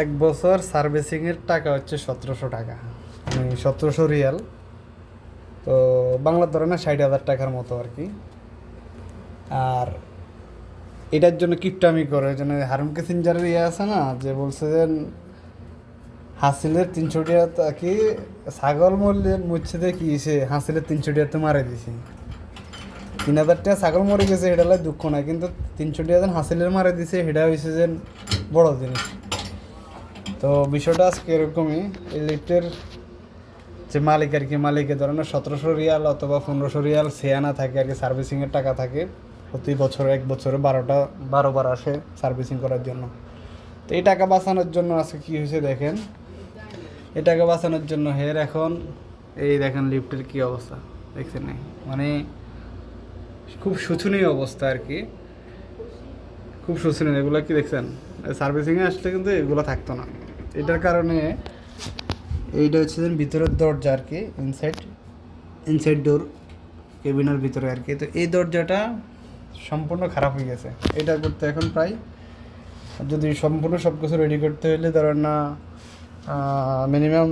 এক বছর সার্ভিসিংয়ের টাকা হচ্ছে 1700 টাকা, মানে 1700 রিয়াল। তো বাংলার ধরে না 60,000 টাকার মতো আর কি। আর এটার জন্য কিপটামি করে, ওই জন্য হারুন সিঞ্জারের ইয়ে আছে না, যে বলছে যে হাসিলের 300 টাকা কি ছাগল মরলে মুচ্ছে দিয়ে কি সে হাসিলের 300 টাকা মারে দিছে। 3,000 টাকা ছাগল মরে গেছে, এটা হলে দুঃখ নাই, কিন্তু 300 টাকা যেন হাসিলের মারে দিছে সেটা হয়েছে যে বড় জিনিস। তো বিষয়টা আজকে এরকমই। এই লিফটের যে মালিক আর কি, মালিকের ধরেন 1700 রিয়াল অথবা 1500 রিয়াল সেয়ানা থাকে আর কি, সার্ভিসিংয়ের টাকা থাকে প্রতি বছর। এক বছরে 12বার আসে সার্ভিসিং করার জন্য। তো এই টাকা বাঁচানোর জন্য আজকে কী হয়েছে দেখেন। এই টাকা বাঁচানোর জন্য এখন এই দেখেন লিফটের কী অবস্থা দেখছেন, মানে খুব শোচনীয় অবস্থা আর কি, খুব শোচনীয়। এগুলো কি দেখছেন, সার্ভিসিংয়ে আসলে কিন্তু এগুলো থাকতো না। এটার কারণে এইটা হচ্ছে যে ভিতরের দরজা আর কি, ইনসাইড ডোর, কেবিনের ভিতরে আর কি। তো এই দরজাটা সম্পূর্ণ খারাপ হয়ে গেছে। এটা করতে এখন প্রায়, যদি সম্পূর্ণ সব কিছু রেডি করতে হলে ধরেন না মিনিমাম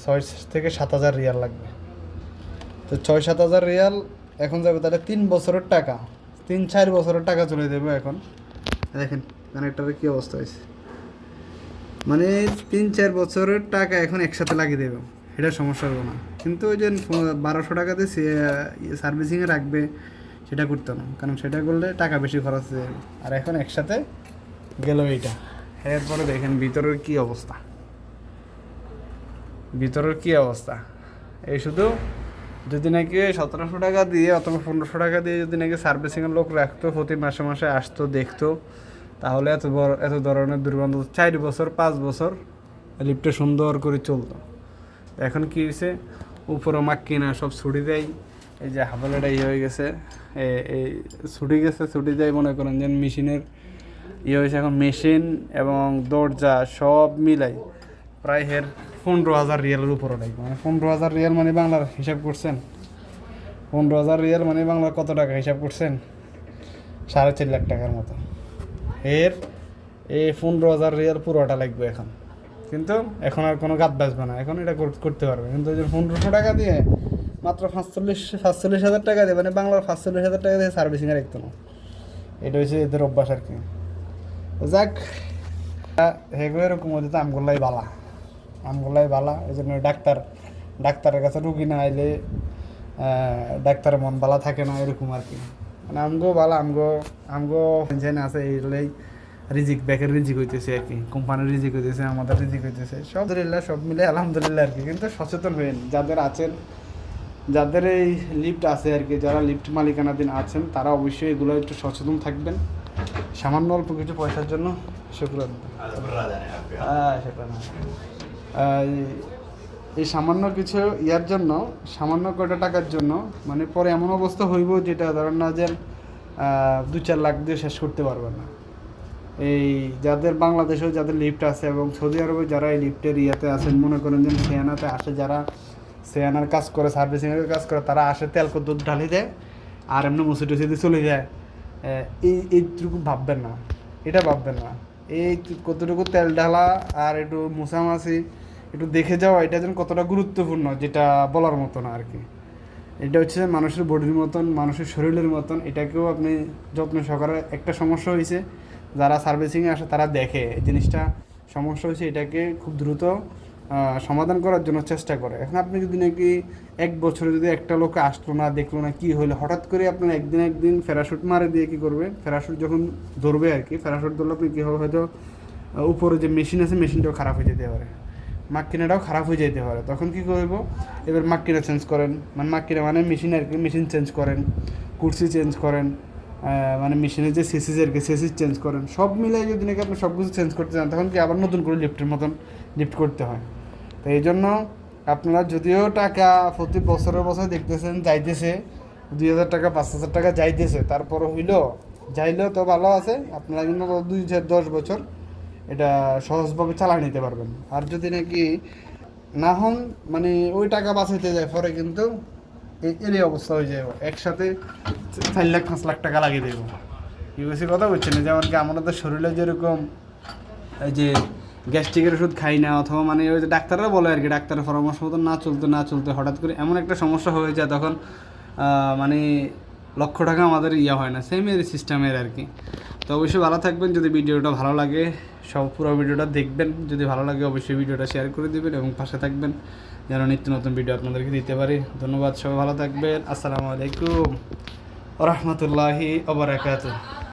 6,000 থেকে 7,000 রিয়াল লাগবে। তো 6-7 হাজার রিয়াল এখন যাবে, তাহলে 3 বছরের টাকা, 3-4 বছরের টাকা চলে যাবে এখন। দেখেন কানেক্টারের কী অবস্থা হয়েছে, মানে 3-4 বছরের টাকা এখন একসাথে লাগিয়ে দেবে, এটা সমস্যা হবে না। কিন্তু ওই যে 1200 টাকাতে সার্ভিসিংয়ে রাখবে, সেটা করতে না, কারণ সেটা করলে টাকা বেশি খরচ হয়ে যাবে। আর এখন একসাথে গেল এইটা। এরপরে দেখেন ভিতরের কী অবস্থা, ভিতরের কী অবস্থা। এই শুধু যদি নাকি 1700 টাকা দিয়ে অথবা 1500 টাকা দিয়ে যদি নাকি সার্ভিসিংয়ের লোক রাখতো, প্রতি মাসে মাসে আসতো দেখতো, তাহলে এত ধরনের দুর্গন্ধ 4 বছর 5 বছর লিফটে সুন্দর করে চলতো। এখন কি হয়েছে, উপরে মাক্কি না সব ছুটি দেয়। এই যে হাবলেটা হয়ে গেছে, এই ছুটি গেছে, ছুটি দেয় মনে করেন যে মেশিনের হয়েছে। এখন মেশিন এবং দরজা সব মিলাই প্রায় 15,000 রিয়ালের উপরে লাগবে। মানে 15,000 রিয়াল মানে বাংলার হিসাব করছেন, 15,000 রিয়াল মানে বাংলার কত টাকা হিসাব করছেন, 4.5 লাখ টাকার মতো। এই 15,000 রিয়াল পুরোটা লাগবে এখন। কিন্তু এখন আর কোনো গাত বাঁচবে না, এখন এটা করতে পারবে। কিন্তু ওই যে 1500 টাকা দিয়ে মাত্র 45,000 টাকা দিয়ে, মানে বাংলার 45,000 টাকা দিয়ে সার্ভিসিংয়ে রাখতো না। এটা হচ্ছে এদের অভ্যাস আর কি। যাক, হেগুলো এরকম হচ্ছে তো আমগুলাই বালা। এই জন্য ডাক্তারের কাছে রুগী না আইলে ডাক্তারের মন বালা থাকে না, এরকম আর কি। মানে আমগো বালা, আমগো টেনশন আছে, এইগুলোই ব্যাকের রিজিক হইতেছে আর কি, কোম্পানির রিজিক হইতেছে, আমাদের রিজিক হইতেছে, সব সব মিলে আলহামদুলিল্লাহ আর কি। কিন্তু সচেতন হবেন যাদের আছেন, যাদের এই লিফট আছে আর কি, যারা লিফট মালিকানাধীন আছেন, তারা অবশ্যই এগুলো একটু সচেতন থাকবেন। সামান্য অল্প কিছু পয়সার জন্য শুক্রান, সেটা না, এই সামান্য কিছু ইয়ার জন্য, সামান্য কয়টা টাকার জন্য, মানে পরে এমন অবস্থা হইব যেটা ধরেন না যে 2-4 লাখ দিয়ে শেষ করতে পারবেন না। এই যাদের বাংলাদেশেও যাদের লিফট আছে এবং সৌদি আরবে যারা এই লিফটের ইয়াতে আছেন, মনে করেন যে সেয়ানাতে আসে, যারা সেয়ানার কাজ করে, সার্ভিসিংয়ের কাজ করে, তারা আসে তেল দুধ ঢালি দেয় আর এমনি মুসি টুসি দিয়ে চলে যায়। এইটুকু ভাববেন না, এটা ভাববেন না। এই কতটুকু তেল ঢালা আর একটু মুছামাছি, একটু দেখে যাওয়া, এটা যেন কতটা গুরুত্বপূর্ণ, যেটা বলার মতো না আর কি। এটা হচ্ছে মানুষের বডির মতন, মানুষের শরীরের মতন, এটাকেও আপনি যত্ন সহকারে। একটা সমস্যা হয়েছে, যারা সার্ভিসিংয়ে আসে তারা দেখে এই জিনিসটা সমস্যা হয়েছে, এটাকে খুব দ্রুত সমাধান করার জন্য চেষ্টা করে। এখন আপনি যদি নাকি 1 বছরে যদি একটা লোক আসলো না, দেখলো না, কী হলো, হঠাৎ করে আপনার একদিন প্যারাশুট মারে দিয়ে কী করবে, প্যারাশুট যখন ধরবে আর কি, প্যারাশুট ধরলে আপনি কী হবে, হয়তো উপরে যে মেশিন আছে মেশিনটাও খারাপ হয়ে যেতে পারে, মাক্কিনাটাও খারাপ হয়ে যেতে পারে। তখন কী করব, এবার মাক্কিনা চেঞ্জ করেন, মানে মাক্কিনা মানে মেশিন আর কি, মেশিন চেঞ্জ করেন, কুর্সি চেঞ্জ করেন, মানে মেশিনের যে সেসিস আর কি, সেসিস চেঞ্জ করেন, সব মিলাই যদি নাকি আপনি সব কিছু চেঞ্জ করতে চান, তখন কি আবার নতুন করে লিফটের মতন লিফট করতে হয়। তো এই জন্য আপনারা যদিও টাকা প্রতি বছরে দেখতেছেন যাইতেছে, 2,000 টাকা 5,000 টাকা যাইতেছে, তারপরও যাইলেও তো ভালো আছে। আপনারা কিন্তু 2-10 বছর এটা সহজভাবে চালিয়ে নিতে পারবেন। আর যদি নাকি না হন, মানে ওই টাকা বাঁচাইতে যায়, পরে কিন্তু এই অবস্থা হয়ে যায়, একসাথে 4 লাখ 5 লাখ টাকা লাগিয়ে দেবো। ইউএসি কথা বলছেন, যেমন কি আমাদের শরীরে যেরকম এই যে গ্যাস্ট্রিকের ওষুধ খাই না, অথবা মানে ওই যে ডাক্তাররা বলে আর কি, ডাক্তারের পরামর্শ মতো না চলতে হঠাৎ করে এমন একটা সমস্যা হয়ে যায়, তখন মানে লক্ষ টাকা আমাদের হয় না, সেমের সিস্টেমের আর কি। তো অবশ্যই ভালো থাকবেন, যদি ভিডিওটা ভালো লাগে সব পুরো ভিডিওটা দেখবেন, যদি ভালো লাগে অবশ্যই ভিডিওটা শেয়ার করে দেবেন এবং পাশে থাকবেন যেন নিত্য নতুন ভিডিও আপনাদেরকে দিতে পারি। ধন্যবাদ, সবাই ভালো থাকবেন। আসসালামু আলাইকুম ওয়া রাহমাতুল্লাহি ওয়া বারাকাতুহু।